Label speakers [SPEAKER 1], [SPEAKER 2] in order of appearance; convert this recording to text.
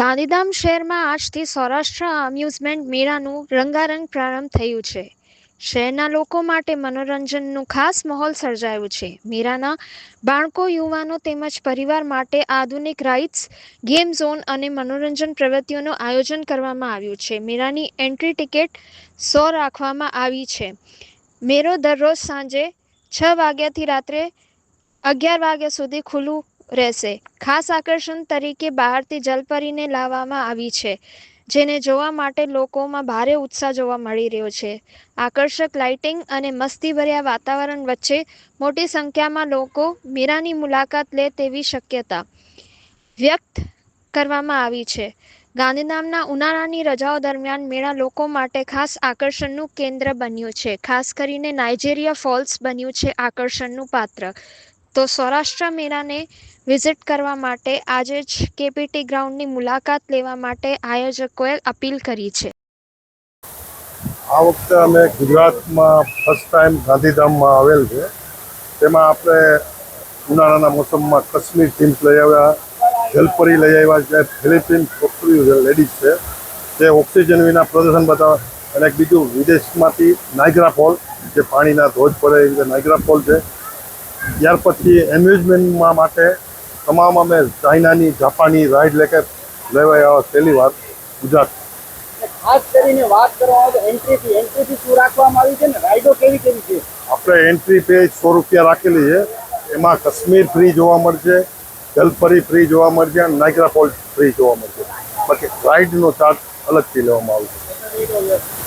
[SPEAKER 1] ગાંધીધામ શહેરમાં આજથી સૌરાષ્ટ્ર અમ્યુઝમેન્ટ મેળાનું રંગારંગ પ્રારંભ થયું છે. શહેરના લોકો માટે મનોરંજનનું ખાસ માહોલ સર્જાયું છે. મેળાના બાળકો, યુવાનો તેમજ પરિવાર માટે આધુનિક રાઇડ્સ, ગેમ ઝોન અને મનોરંજન પ્રવૃત્તિઓનું આયોજન કરવામાં આવ્યું છે. મેળાની એન્ટ્રી ટિકિટ 100 રાખવામાં આવી છે. મેળો દરરોજ સાંજે 6 વાગ્યાથી રાત્રે 11 વાગ્યા સુધી ખુલ્લું રહેશે. ખાસ આકર્ષણ તરીકે બહારથી જલપરીને લાવવામાં આવી છે, જેને જોવા માટે લોકોમાં ભારે ઉત્સાહ જોવા મળી રહ્યો છે. આકર્ષક લાઇટિંગ અને મસ્તીભર્યા વાતાવરણ વચ્ચે મોટી સંખ્યામાં લોકો મેળાની મુલાકાત લે તેવી શક્યતા વ્યક્ત કરવામાં આવી છે. ગાંધીધામના ઉનાળાની રજાઓ દરમિયાન મેળા લોકો માટે ખાસ આકર્ષણનું કેન્દ્ર બન્યું છે. ખાસ કરીને નાઇજેરિયા ફોલ્સ બન્યું છે આકર્ષણનું પાત્ર. તો સૌરાષ્ટ્ર મેળાને વિઝિટ કરવા માટે આજે જ કેપીટી ગ્રાઉન્ડની મુલાકાત લેવા માટે આયોજકોએ અપીલ કરી છે.
[SPEAKER 2] આ વખતે અમે ગુજરાતમાં ફર્સ્ટ ટાઈમ ગાંધીધામમાં આવેલ છે. તેમાં આપણે ઉનાળાના મોસમમાં કાશ્મીર થીમ્સ લઈ આવ્યા, જલપરી લઈ આવ્યા છે, ફિલિપિન છોકરીઓ લેડીઝ છે તે ઓક્સિજન વિના પ્રદર્શન બતાવે, અને એક બીજું વિદેશમાંથી નાયગ્રા ફોલ, જે પાણીના ધોધ પડે એ રીતે નાયગ્રા ફોલ છે. ત્યાર પછી એમ્યુઝમેન્ટમાં માટે તમામ અમે ચાઇનાની, જાપાની રાઇડ લેકે લેવાયા પહેલી વાર ગુજરાત.
[SPEAKER 3] ખાસ કરીને વાત કરવામાં આવે એન્ટ્રી શું રાખવામાં આવી છે ને રાઇડો કેવી છે?
[SPEAKER 2] આપણે એન્ટ્રી ફી 100 રૂપિયા રાખેલી છે. એમાં કાશ્મીર ફ્રી જોવા મળશે, જલપરી ફ્રી જોવા મળશે અને નાયગ્રા ફોલ ફ્રી જોવા મળશે. બાકી રાઇડનો ચાર્જ અલગથી લેવામાં આવશે.